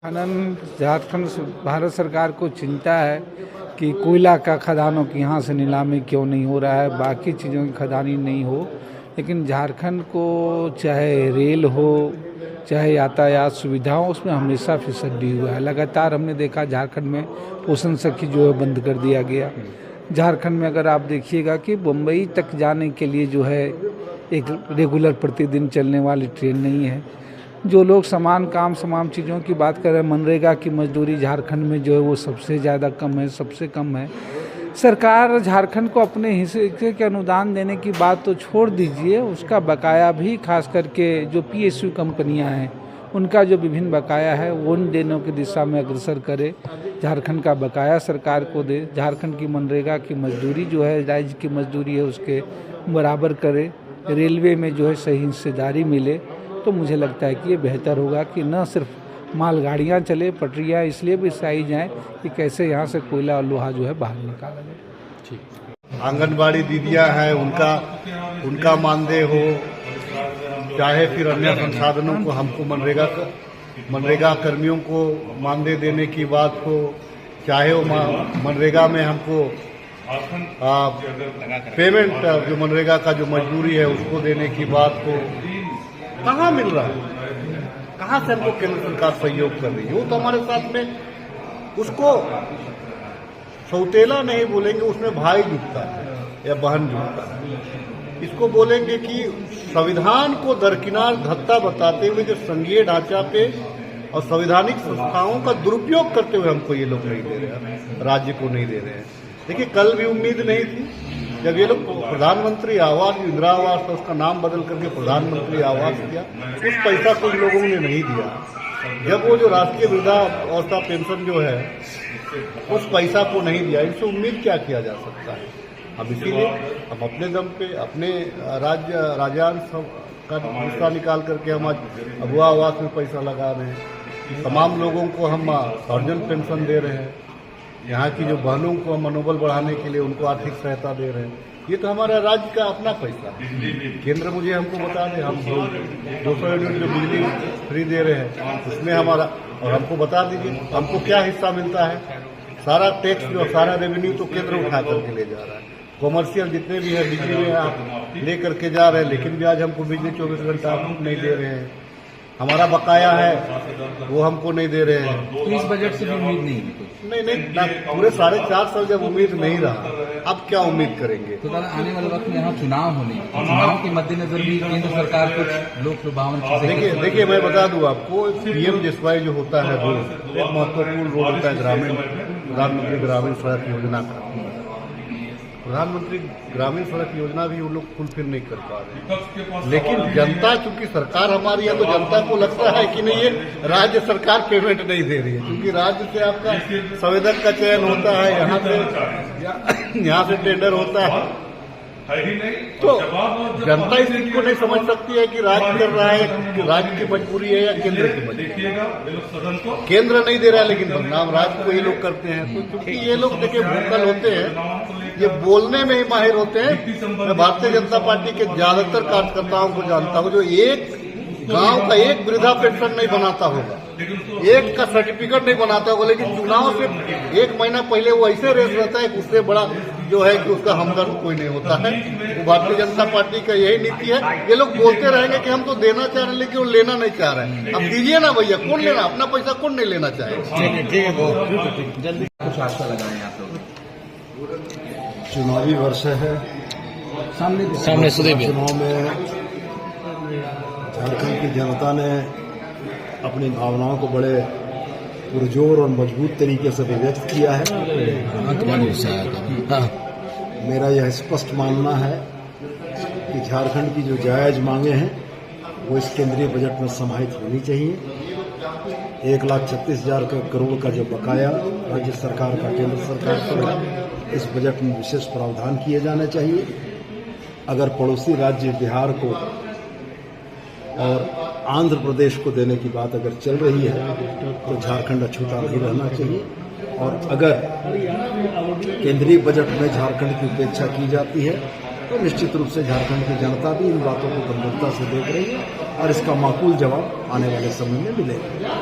खनन झारखंड भारत सरकार को चिंता है कि कोयला का खदानों की यहाँ से नीलामी क्यों नहीं हो रहा है, बाकी चीज़ों की खदानी नहीं हो, लेकिन झारखंड को चाहे रेल हो चाहे यातायात सुविधा हो उसमें हमेशा फिसड्डी हुआ है। लगातार हमने देखा झारखंड में पोषण सखी जो है बंद कर दिया गया। झारखंड में अगर आप देखिएगा कि मुंबई तक जाने के लिए जो है एक रेगुलर प्रतिदिन चलने वाली ट्रेन नहीं है। जो लोग समान काम समान चीज़ों की बात कर रहे हैं, मनरेगा की मजदूरी झारखंड में जो है वो सबसे ज़्यादा कम है, सबसे कम है। सरकार झारखंड को अपने हिस्से के अनुदान देने की बात तो छोड़ दीजिए, उसका बकाया भी खास करके जो PSU कंपनियां हैं उनका जो विभिन्न बकाया है वो उन देनों की दिशा में अग्रसर करे। झारखंड का बकाया सरकार को दे, झारखंड की मनरेगा की मजदूरी जो है राज्य की मजदूरी है उसके बराबर करे, रेलवे में जो है सही हिस्सेदारी मिले, तो मुझे लगता है कि ये बेहतर होगा कि न सिर्फ मालगाड़ियाँ चले, पटरियाँ इसलिए भी सही जाएं कि कैसे यहाँ से कोयला और लोहा जो है बाहर निकाला जाए। ठीक। आंगनबाड़ी दीदियाँ हैं, उनका मानदेय हो, चाहे फिर अन्य संसाधनों को हमको मनरेगा कर्मियों को मानदेय देने की बात हो, चाहे वो मनरेगा में हमको पेमेंट जो मनरेगा का जो मजदूरी है उसको देने की बात हो, कहाँ मिल रहा है? कहाँ से हमको केंद्र सरकार सहयोग कर रही है? वो तो हमारे साथ में उसको सौतेला नहीं बोलेंगे, उसमें भाई जुटता है या बहन जुटता है। इसको बोलेंगे कि संविधान को दरकिनार धत्ता बताते हुए जो संघीय ढांचा पे और संवैधानिक संस्थाओं का दुरुपयोग करते हुए हमको ये लोग नहीं दे रहे हैं, राज्य को नहीं दे रहे हैं। देखिए, कल भी उम्मीद नहीं थी जब ये लोग प्रधानमंत्री आवास, इंदिरा आवास था उसका नाम बदल करके प्रधानमंत्री आवास किया, उस पैसा को इन लोगों ने नहीं दिया। जब वो जो राष्ट्रीय वृद्धावस्था पेंशन जो है उस पैसा को नहीं दिया, इनसे उम्मीद क्या किया जा सकता है? अब इसीलिए हम अपने दम पे अपने राज्यांश का हिस्सा निकाल करके हम आज अबुआ आवास में पैसा लगा रहे हैं, तमाम लोगों को हम सर्जन पेंशन दे रहे हैं, यहाँ की जो बहनों को मनोबल बढ़ाने के लिए उनको आर्थिक सहायता दे रहे हैं। ये तो हमारा राज्य का अपना पैसा है। केंद्र मुझे हमको बता दे, हम 200 यूनिट जो बिजली फ्री दे रहे हैं उसमें हमारा, और हमको बता दीजिए हमको क्या हिस्सा मिलता है। सारा टैक्स जो सारा रेवेन्यू तो केंद्र उठा करके ले जा रहा है। कॉमर्शियल जितने भी है बिजली में आप ले करके जा रहे हैं, लेकिन भी आज हमको बिजली 24 घंटा आप नहीं दे रहे हैं। हमारा बकाया है वो हमको नहीं दे रहे हैं। तो इस बजट से भी उम्मीद नहीं ना, पूरे 4.5 साल जब उम्मीद नहीं रहा, अब क्या उम्मीद करेंगे? तो दादा, आने वाले वक्त में यहाँ चुनाव होने, चुनाव के मद्देनजर भी केंद्र सरकार कुछ लोक लुभावन देखिए मैं बता दूं आपको, PMJSY जो होता है वो एक महत्वपूर्ण रोल होता है प्रधानमंत्री ग्रामीण सड़क योजना का। प्रधानमंत्री ग्रामीण सड़क योजना भी वो लोग फुलफिल नहीं कर पा रहे, लेकिन जनता, चूंकि सरकार हमारी है तो जनता को लगता है कि नहीं, ये राज्य सरकार पेमेंट नहीं दे रही है, क्योंकि राज्य से आपका संवेदक का चयन होता है, यहाँ से टेंडर होता है, तो जनता इस चीज को नहीं समझ सकती है कि राज्य कर रहा है, कि राज्य की मजबूरी है या केंद्र की मजबूरी। केंद्र नहीं दे रहा है लेकिन बदनाम राज्य को ये लोग करते हैं। तो क्योंकि ये लोग देखिए भूखल होते हैं, ये बोलने में ही माहिर होते हैं। मैं भारतीय जनता पार्टी के ज्यादातर कार्यकर्ताओं को जानता हूँ जो एक गांव का एक वृद्धा पेंशन नहीं बनाता होगा, एक का सर्टिफिकेट नहीं बनाता होगा, लेकिन चुनाव से 1 महीना पहले वो ऐसे रेस रहता है कि उससे बड़ा जो है कि उसका हमदर्द कोई नहीं होता है। तो भारतीय जनता पार्टी का यही नीति है। ये लोग बोलते रहेंगे कि हम तो देना चाह रहे हैं लेकिन वो लेना नहीं चाह रहे हैं। अब दीजिए ना भैया, कौन लेना? अपना पैसा कौन नहीं लेना चाहे? ठीक है, जल्दी कुछ आशा लगाएं आप लोग। चुनावी वर्ष है, सामने चुनाव में झारखंड की जनता ने अपनी भावनाओं को बड़े पुरजोर और मजबूत तरीके से व्यक्त किया है। मेरा यह स्पष्ट मानना है कि झारखंड की जो जायज मांगे हैं वो इस केंद्रीय बजट में समाहित होनी चाहिए। 1,36,000 करोड़ का जो बकाया राज्य सरकार का केंद्र सरकार पर इस बजट में विशेष प्रावधान किए जाने चाहिए। अगर पड़ोसी राज्य बिहार को और आंध्र प्रदेश को देने की बात अगर चल रही है तो झारखंड अछूता नहीं रहना चाहिए। और अगर केंद्रीय बजट में झारखंड की उपेक्षा की जाती है तो निश्चित रूप से झारखंड की जनता भी इन बातों को गंभीरता से देख रही है और इसका माकूल जवाब आने वाले समय में मिलेगा।